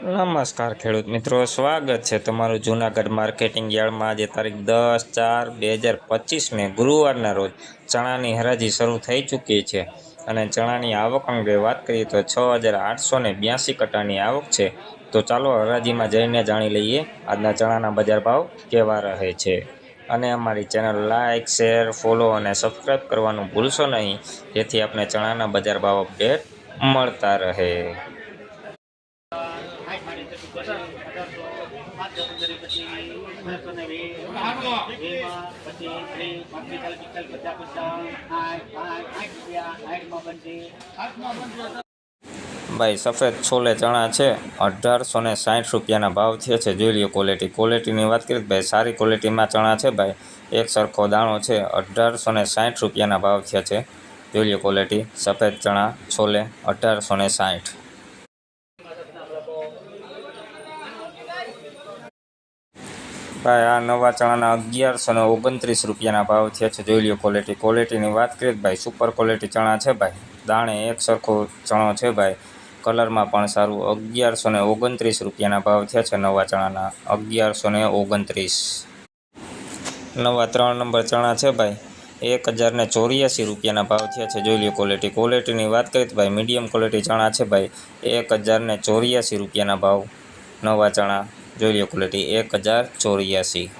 નમસ્કાર ખેડૂત મિત્રો, સ્વાગત છે તમારું જૂનાગઢ માર્કેટિંગ યાર્ડમાં। આજે તારીખ 10/4/2025ને ગુરુવારના રોજ ચણાની હરાજી શરૂ થઈ ચૂકી છે અને ચણાની આવક અંગે વાત કરીએ તો 6882 કટ્ટાની આવક છે। તો ચાલો હરાજીમાં જઈને જાણી લઈએ આજના ચણાના બજાર ભાવ કેવા રહે છે। અને અમારી ચેનલ લાઇક, શેર, ફોલો અને સબસ્ક્રાઈબ કરવાનું ભૂલશો નહીં, જેથી આપણે ચણાના બજાર ભાવ અપડેટ મળતા રહે। ભાઈ સફેદ છોલે ચણા છે 1860 રૂપિયાના ભાવ થયા છે। જોઈ લ્યો ક્વોલિટીની વાત કરીએ ભાઈ સારી ક્વોલિટીમાં ચણા છે ભાઈ। એક સરખો દાણો છે 1860 રૂપિયાના ભાવ થયા છે। જોઈ લ્યો ક્વોલિટી સફેદ ચણા છોલે 1860। ભાઈ આ નવા ચણાના 1129 રૂપિયાના ભાવ થયા છે। જોઈ લ્યો ક્વોલિટીની વાત કરીએ ભાઈ સુપર ક્વોલિટી ચણા છે ભાઈ। દાણે એક સરખો ચણો છે ભાઈ, કલરમાં પણ સારું। 1129 રૂપિયાના ભાવ થયા છે નવા ચણાના 1129। નવા 3 નંબર ચણા છે ભાઈ 1084 રૂપિયાના ભાવ થયા છે। જોઈ લ્યો ક્વોલિટીની વાત કરીએ તો ભાઈ મીડિયમ ક્વોલિટી ચણા છે ભાઈ 1084 રૂપિયાના ભાવ નવા ચણા। જોઈ લ્યો ક્વોલિટી 1084।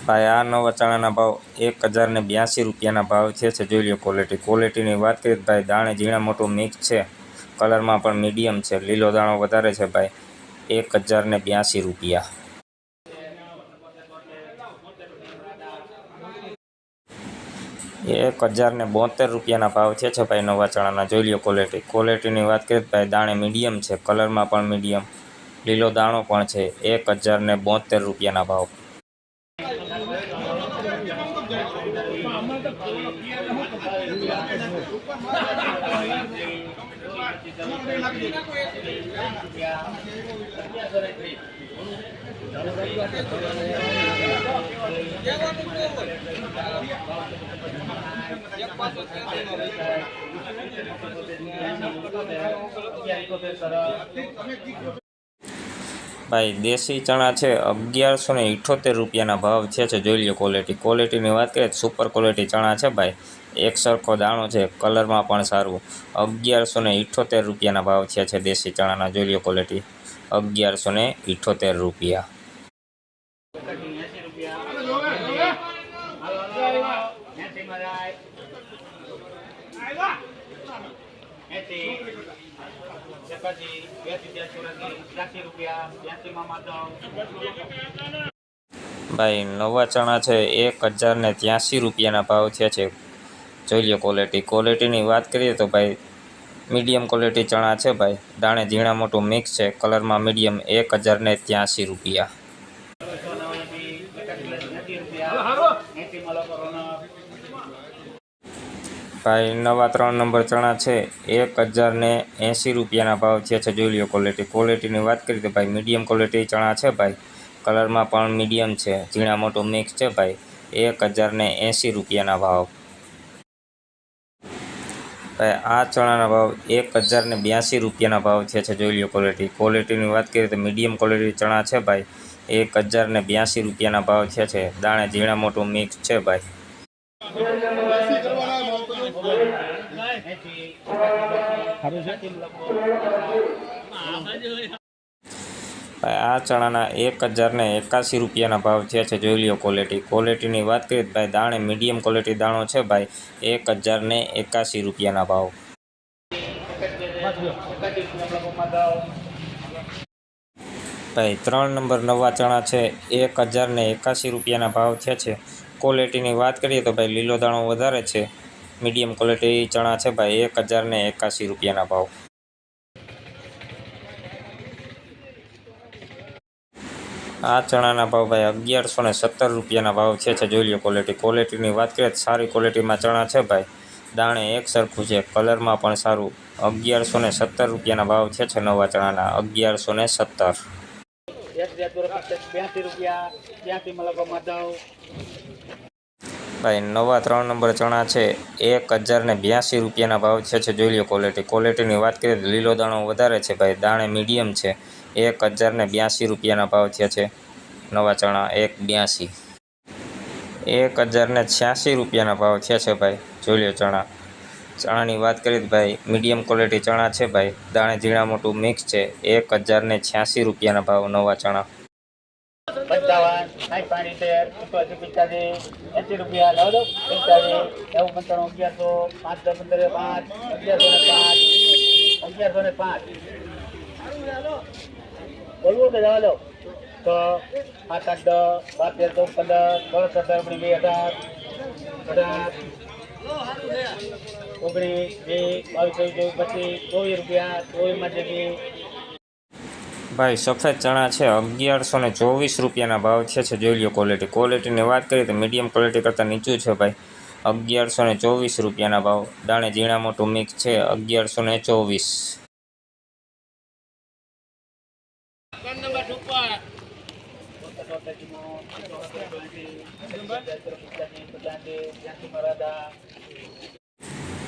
ભાઈ આ નવા ચણાના ભાવ 1082 રૂપિયાના ભાવ થયા છે। જોઈ લ્યો ક્વોલિટીની વાત કરીએ ભાઈ દાણે ઝીણા મોટું મિક્સ છે, કલરમાં પણ મીડિયમ છે, લીલો દાણો વધારે છે ભાઈ 1082 રૂપિયા। 1072 રૂપિયાના ભાવ થયા છે ભાઈ નવા ચણાના। જોઈ લ્યો ક્વોલિટીની વાત કરીએ ભાઈ દાણે મીડિયમ છે, કલરમાં પણ મીડિયમ, લીલો દાણો પણ છે 1072 રૂપિયાના ભાવ। ભાઈ દેશી ચણા છે 1178 રૂપિયાના ભાવ થયા છે। જોઈ લ્યો ક્વોલિટીની વાત કરીએ સુપર ક્વોલિટી ચણા છે ભાઈ, એક સરખો દાણો છે, કલરમાં પણ સારું। 1178 રૂપિયાના ભાવ થયા છે દેશી ચણાના। જોઈ લ્યો ક્વોલિટી 1178 રૂપિયા। ભાઈ નવા ચણા છે 1083 રૂપિયાના ભાવ થયા છે। જોઈ લ્યો ક્વોલિટીની વાત કરીએ તો ભાઈ મીડિયમ ક્વોલિટી ચણા છે ભાઈ, દાણે ઝીણા મોટું મિક્સ છે, કલરમાં મીડિયમ 1083 રૂપિયા। ભાઈ નવા 3 નંબર ચણા છે 1080 રૂપિયાના ભાવ થયા છે। જોઈ લ્યો ક્વોલિટીની વાત કરીએ તો ભાઈ મીડિયમ ક્વોલિટી ચણા છે ભાઈ, કલરમાં પણ મીડિયમ છે, ઝીણા મોટું મિક્સ છે ભાઈ 1080 રૂપિયાના ભાવ। ભાઈ આ ચણાના ભાવ 1082 રૂપિયાના ભાવ થયા છે। જોઈ લ્યો ક્વોલિટીની વાત કરીએ તો મીડિયમ ક્વોલિટી ચણા છે ભાઈ 1082 રૂપિયાના ભાવ થયા છે, દાણે ઝીણા મોટું મિક્સ છે ભાઈ। આ ચણાના 1081 રૂપિયાના ભાવ થયા છે। જોઈ લ્યો ક્વોલિટીની વાત કરીએ તો ભાઈ દાણે મીડિયમ ક્વોલિટી દાણો છે ભાઈ 1081 રૂપિયાના ભાવ। ભાઈ 3 નંબર નવા ચણા છે 1081 રૂપિયાના ભાવ થયા છે। ક્વોલિટીની વાત કરીએ તો ભાઈ લીલો દાણો વધારે છે, મીડિયમ ક્વોલિટી ચણા છે ભાઈ 1081 રૂપિયાના ભાવ। આ ચણાના ભાવ ભાઈ 1117 રૂપિયાના ભાવ છે। જોઈ લો ક્વોલિટીની વાત કરીએ તો સારી ક્વોલિટીમાં ચણા છે ભાઈ, દાણે એક સરખું છે, કલરમાં પણ સારું। 1117 રૂપિયાના ભાવ છે નવા ચણાના 1117। ભાઈ નવા 3 નંબર ચણા છે 1082 રૂપિયાના ભાવ થયા છે। જોઈ લો ક્વોલિટીની વાત કરીએ તો લીલો દાણો વધારે છે ભાઈ, દાણે મીડિયમ છે। 1082 રૂપિયાના ભાવ થયા છે નવા ચણા 182। 1086 રૂપિયાના ભાવ થયા છે ભાઈ। જોઈ લો ચણાની વાત કરીએ તો ભાઈ મીડિયમ ક્વોલિટી ચણા છે ભાઈ, દાણે ઝીણા મોટું મિક્સ છે। 1086 રૂપિયાના ભાવ નવા ચણા। 55, 75, 75, 80 રૂપિયા લાવો દો 45, 95, 11, 5, 1105, બોલવું કે જવા દો તો 8, 8, 10, 12, 13, 14, 15, 16, 17, 18, 19, 20, 22, 24 રૂપિયા 24 જગ્યાએ। ભાઈ સફેદ ચણા છે 1124 રૂપિયાના ભાવ થયા છે। જોઈ લો ક્વોલિટીની વાત કરીએ તો મીડિયમ ક્વોલિટી કરતાં નીચું છે ભાઈ। 1124 રૂપિયાના ભાવ, દાણે ઝીણા મોટું મિક્સ છે 1124।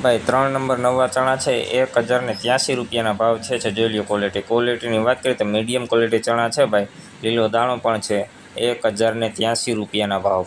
ભાઈ 3 નંબર નવા ચણા છે 1083 રૂપિયાના ભાવ છે। જોઈ લો ક્વોલિટીની વાત કરીએ તો મીડિયમ ક્વોલિટી ચણા છે ભાઈ, લીલો દાણો પણ છે 1083 રૂપિયાના ભાવ।